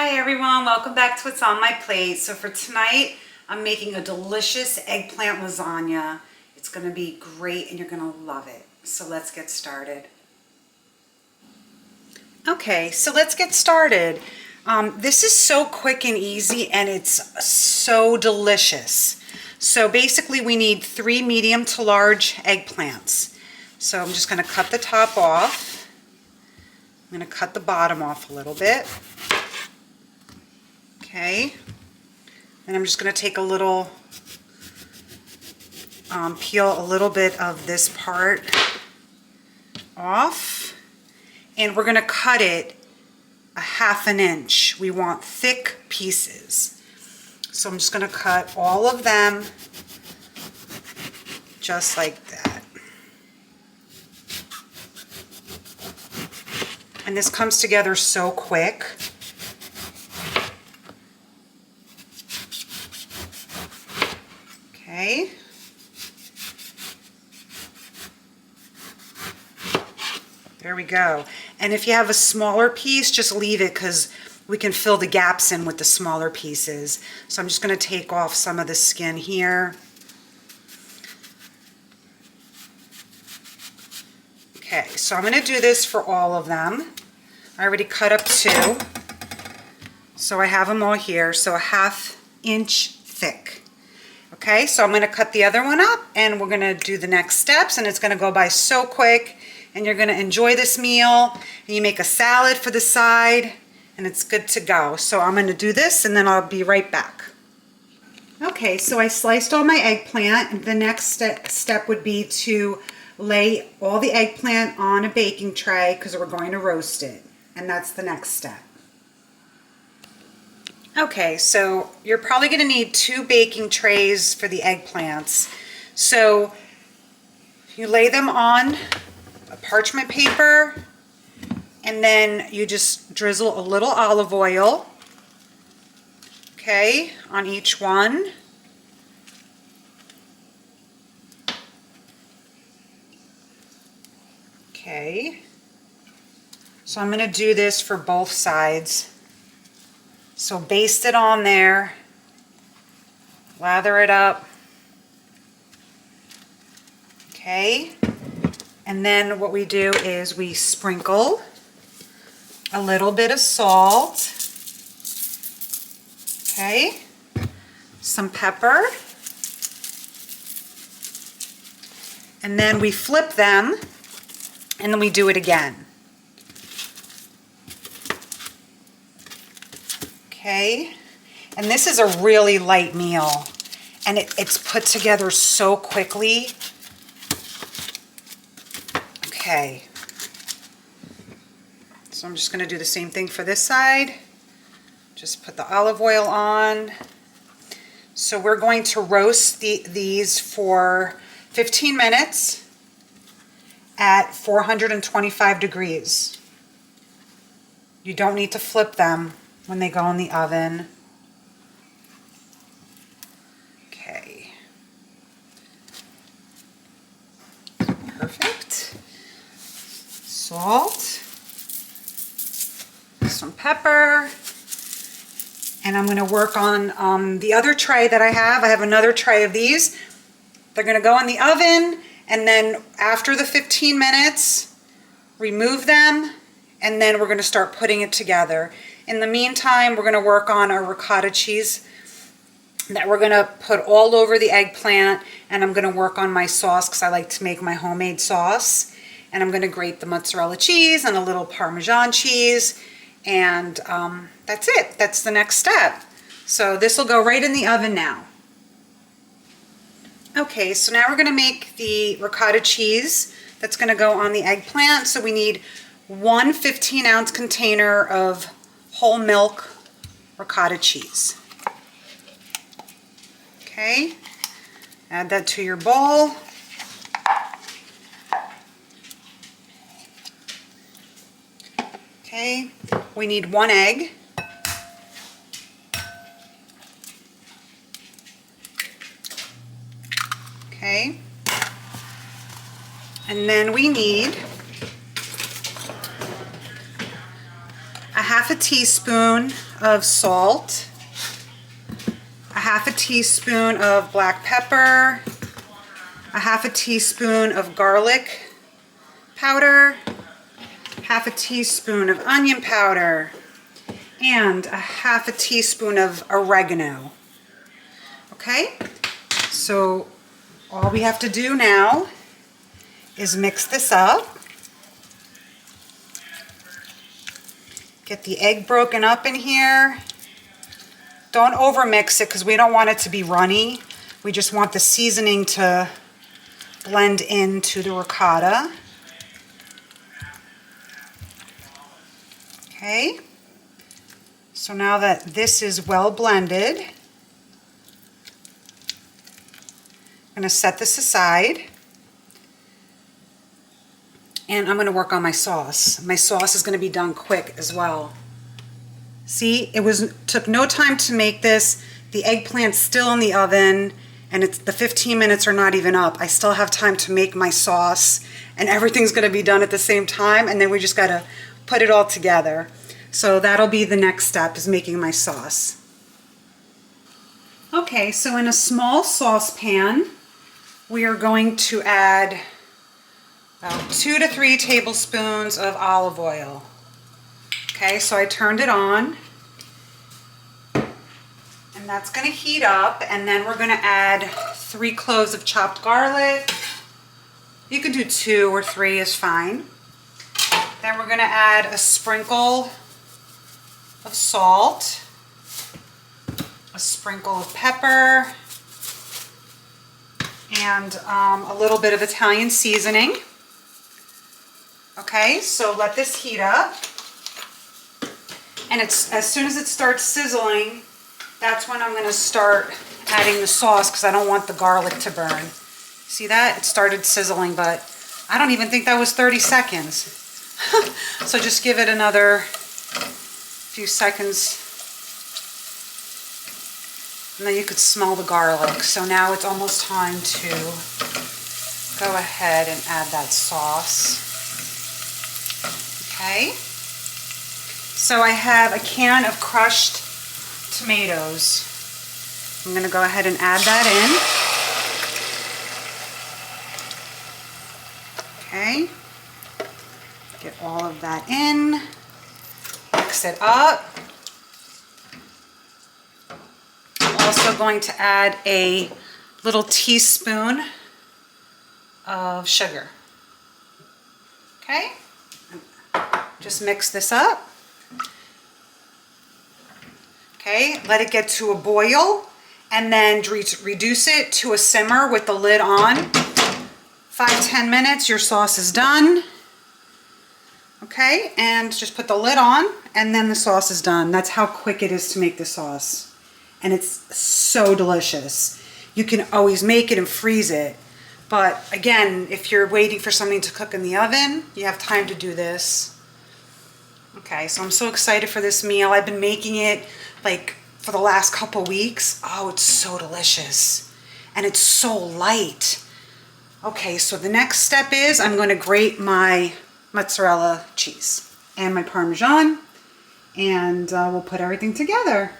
Hi everyone, welcome back to What's on My Plate. So for tonight, I'm making a delicious eggplant lasagna. It's gonna be great and you're gonna love it. So let's get started. Okay, so let's get started. This is so quick and easy and it's so delicious. So basically we need 3 medium to large eggplants. So I'm just gonna cut the top off. I'm gonna cut the bottom off a little bit. Okay, and I'm just going to take a little, peel a little bit of this part off, and we're going to cut it a 1/2 inch. We want thick pieces. So I'm just going to cut all of them just like that. And this comes together so quick. Okay. There we go. And if you have a smaller piece, just leave it because we can fill the gaps in with the smaller pieces. So I'm just going to take off some of the skin here. Okay, so I'm going to do this for all of them. I already cut up 2. So I have them all here. So a 1/2 inch thick. Okay, so I'm going to cut the other one up and we're going to do the next steps, and it's going to go by so quick and you're going to enjoy this meal, and you make a salad for the side and it's good to go. So I'm going to do this and then I'll be right back. Okay, so I sliced all my eggplant, and the next step would be to lay all the eggplant on a baking tray because we're going to roast it, and that's the next step. Okay, so you're probably going to need 2 baking trays for the eggplants. So you lay them on a parchment paper, and then you just drizzle a little olive oil, okay, on each one. Okay, so I'm going to do this for both sides. So baste it on there, lather it up, okay, and then what we do is we sprinkle a little bit of salt, okay, some pepper, and then we flip them, and then we do it again. Okay, and this is a really light meal, and it's put together so quickly. Okay, so I'm just going to do the same thing for this side. Just put the olive oil on. So we're going to roast these for 15 minutes at 425 degrees. You don't need to flip them when they go in the oven. Okay. Perfect. Salt. Some pepper. And I'm going to work on the other tray that I have. I have another tray of these. They're going to go in the oven, and then after the 15 minutes, remove them, and then we're going to start putting it together. In the meantime, we're going to work on our ricotta cheese that we're going to put all over the eggplant, and I'm going to work on my sauce because I like to make my homemade sauce. And I'm going to grate the mozzarella cheese and a little Parmesan cheese, and that's it. That's the next step. So this will go right in the oven now. Okay, so now we're going to make the ricotta cheese that's going to go on the eggplant. So we need 1 15-ounce container of whole milk ricotta cheese. Okay, add that to your bowl. Okay, we need 1 egg. Okay, and then we need a half a teaspoon of salt, a half a teaspoon of black pepper, a half a teaspoon of garlic powder, half a teaspoon of onion powder, and a half a teaspoon of oregano. Okay, so all we have to do now is mix this up. Get the egg broken up in here. Don't over mix it because we don't want it to be runny. We just want the seasoning to blend into the ricotta. Okay, so now that this is well blended, I'm going to set this aside. And I'm going to work on my sauce. My sauce is going to be done quick as well. See, took no time to make this. The eggplant's still in the oven, and the 15 minutes are not even up. I still have time to make my sauce, and everything's going to be done at the same time, and then we just got to put it all together. So that'll be the next step, is making my sauce. Okay, so in a small saucepan, we are going to add about 2 to 3 tablespoons of olive oil. Okay, so I turned it on, and that's going to heat up, and then we're going to add 3 cloves of chopped garlic. You can do 2 or 3 is fine. Then we're going to add a sprinkle of salt, a sprinkle of pepper, and a little bit of Italian seasoning. Okay, so let this heat up. And as soon as it starts sizzling, that's when I'm going to start adding the sauce because I don't want the garlic to burn. See that? It started sizzling, but I don't even think that was 30 seconds. So just give it another few seconds. And then you could smell the garlic. So now it's almost time to go ahead and add that sauce. Okay, so I have a can of crushed tomatoes. I'm going to go ahead and add that in. Okay, get all of that in, mix it up. I'm also going to add a little teaspoon of sugar. Okay. Just mix this up. Okay, let it get to a boil and then reduce it to a simmer with the lid on. 5-10 minutes, your sauce is done. Okay, and just put the lid on and then the sauce is done. That's how quick it is to make the sauce. And it's so delicious. You can always make it and freeze it. But again, if you're waiting for something to cook in the oven, you have time to do this. Okay, so I'm so excited for this meal. I've been making it like for the last couple weeks. Oh, it's so delicious. And it's so light. Okay, so the next step is I'm going to grate my mozzarella cheese and my Parmesan, and we'll put everything together.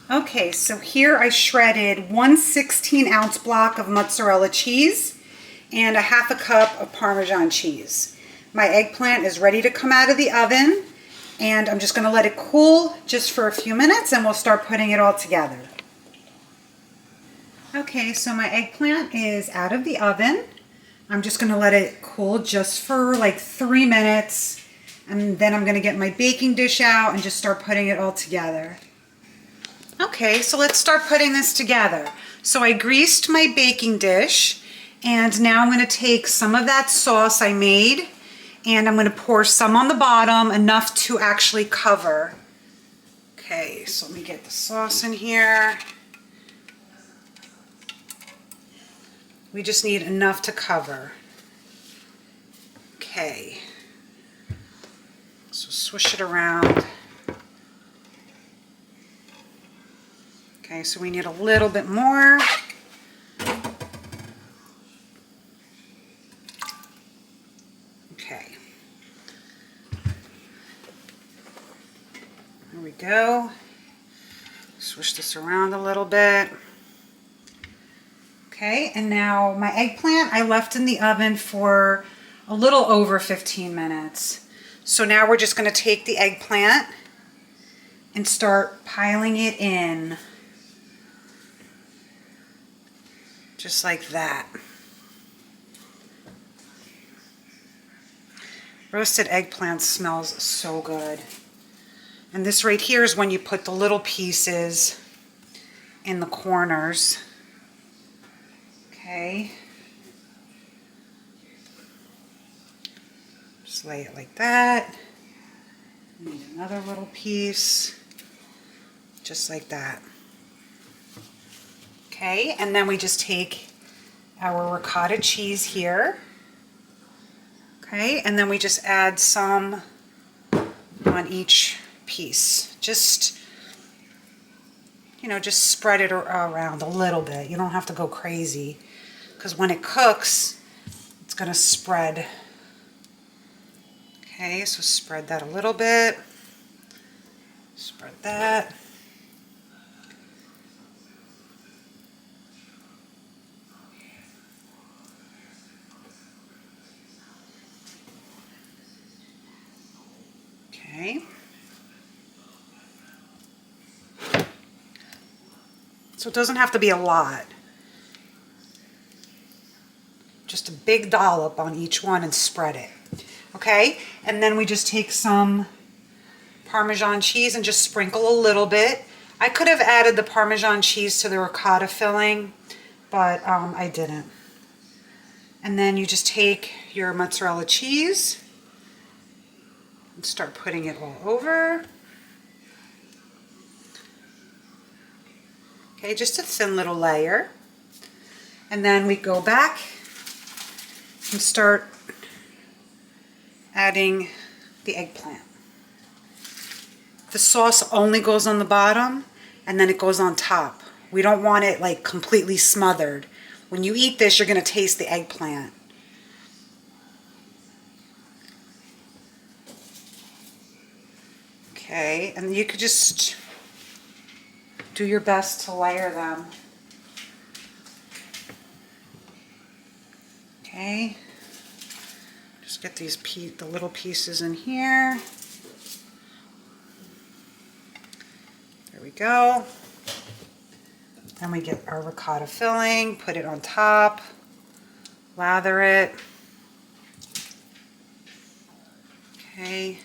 Okay, so here I shredded 1 16-ounce block of mozzarella cheese and a half a cup of Parmesan cheese. My eggplant is ready to come out of the oven, and I'm just going to let it cool just for a few minutes and we'll start putting it all together. Okay, so my eggplant is out of the oven. I'm just going to let it cool just for like 3 minutes, and then I'm going to get my baking dish out and just start putting it all together. Okay, so let's start putting this together. So I greased my baking dish, and now I'm going to take some of that sauce I made, and I'm going to pour some on the bottom, enough to actually cover. Okay, so let me get the sauce in here. We just need enough to cover. Okay, so swish it around. Okay, so we need a little bit more. Okay. There we go. Swish this around a little bit. Okay, and now my eggplant I left in the oven for a little over 15 minutes. So now we're just going to take the eggplant and start piling it in. Just like that. Roasted eggplant smells so good. And this right here is when you put the little pieces in the corners. Okay. Just lay it like that. Need another little piece. Just like that. Okay, and then we just take our ricotta cheese here. Okay, and then we just add some on each piece. Just, you know, just spread it around a little bit. You don't have to go crazy, because when it cooks, it's going to spread. Okay, so spread that a little bit. Spread that. Okay. So it doesn't have to be a lot. Just a big dollop on each one and spread it. Okay? And then we just take some Parmesan cheese and just sprinkle a little bit. I could have added the Parmesan cheese to the ricotta filling, but I didn't. And then you just take your mozzarella cheese and start putting it all over. Okay, just a thin little layer. And then we go back and start adding the eggplant. The sauce only goes on the bottom and then it goes on top. We don't want it like completely smothered. When you eat this, you're going to taste the eggplant. Okay, and you could just do your best to layer them. Okay, just get these the little pieces in here. There we go. Then we get our ricotta filling, put it on top, lather it. Okay.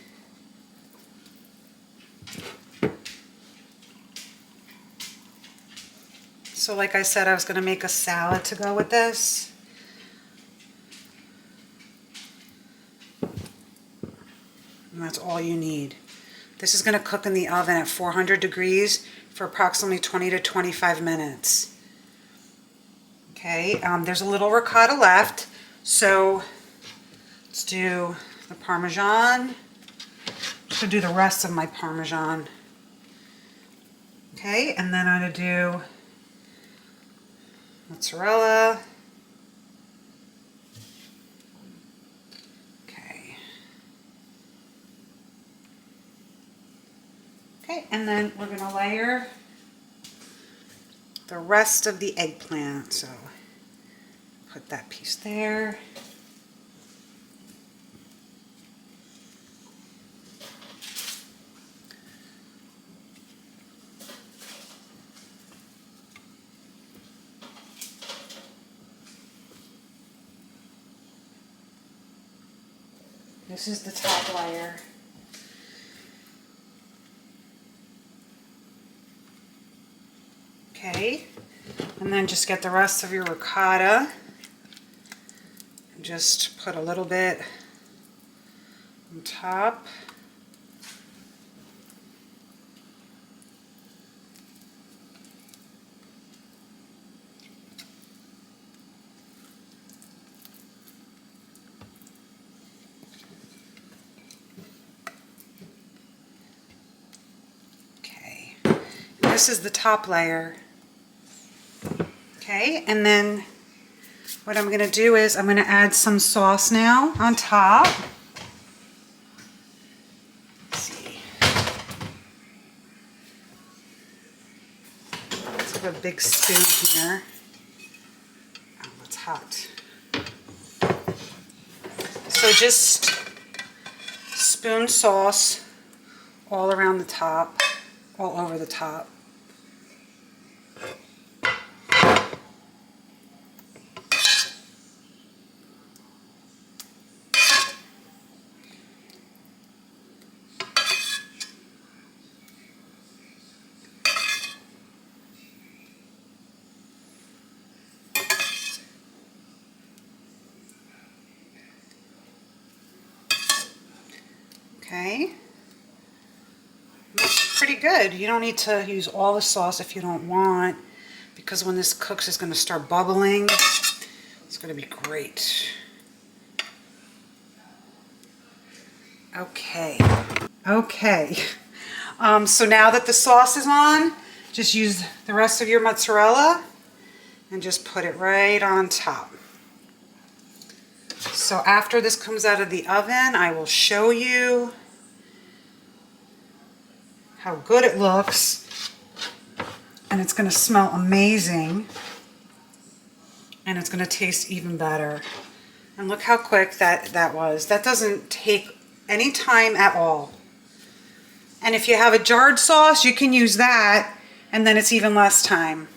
So like I said, I was going to make a salad to go with this. And that's all you need. This is going to cook in the oven at 400 degrees for approximately 20 to 25 minutes. Okay, there's a little ricotta left, so let's do the Parmesan. I'm going to do the rest of my Parmesan. Okay, and then I'm going to do mozzarella. Okay. Okay, and then we're going to layer the rest of the eggplant. So put that piece there. This is the top layer. Okay, and then just get the rest of your ricotta and just put a little bit on top. This is the top layer. Okay, and then what I'm going to do is I'm going to add some sauce now on top. Let's see. have a big spoon here. Oh, it's hot. So just spoon sauce all around the top, all over the top. Okay, looks pretty good. You don't need to use all the sauce if you don't want, because when this cooks it's going to start bubbling. It's going to be great. Okay. Okay. So now that the sauce is on, just use the rest of your mozzarella and just put it right on top. So after this comes out of the oven, I will show you how good it looks, and it's going to smell amazing, and it's going to taste even better. And look how quick that was. That doesn't take any time at all. And if you have a jarred sauce, you can use that, and then it's even less time.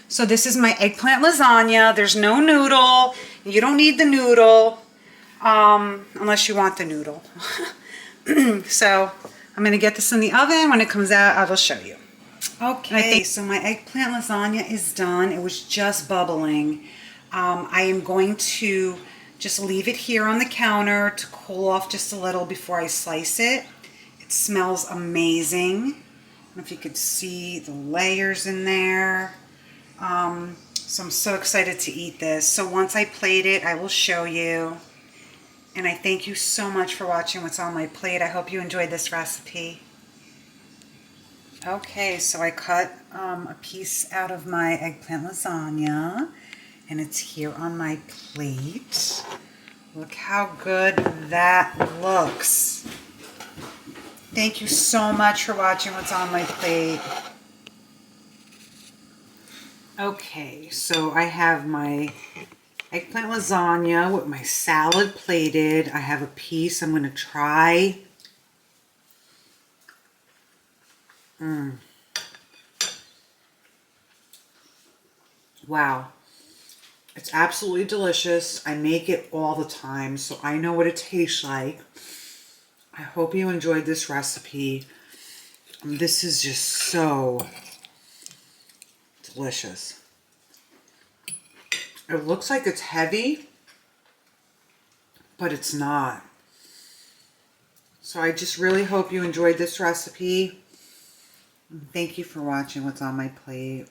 So this is my eggplant lasagna. There's no noodle. You don't need the noodle unless you want the noodle. So I'm going to get this in the oven. When it comes out, I will show you. Okay, so my eggplant lasagna is done. It was just bubbling. I am going to just leave it here on the counter to cool off just a little before I slice it. It smells amazing. I don't know if you could see the layers in there. So I'm so excited to eat this. So once I plate it, I will show you. And I thank you so much for watching what's on my plate. I hope you enjoyed this recipe. Okay, so I cut a piece out of my eggplant lasagna, and it's here on my plate. Look how good that looks. Thank you so much for watching what's on my plate. Okay, so I have my eggplant lasagna with my salad plated. I have a piece I'm going to try. Wow. It's absolutely delicious. I make it all the time, so I know what it tastes like. I hope you enjoyed this recipe. This is just so delicious. It looks like it's heavy, but it's not. So I just really hope you enjoyed this recipe. Thank you for watching what's on my plate.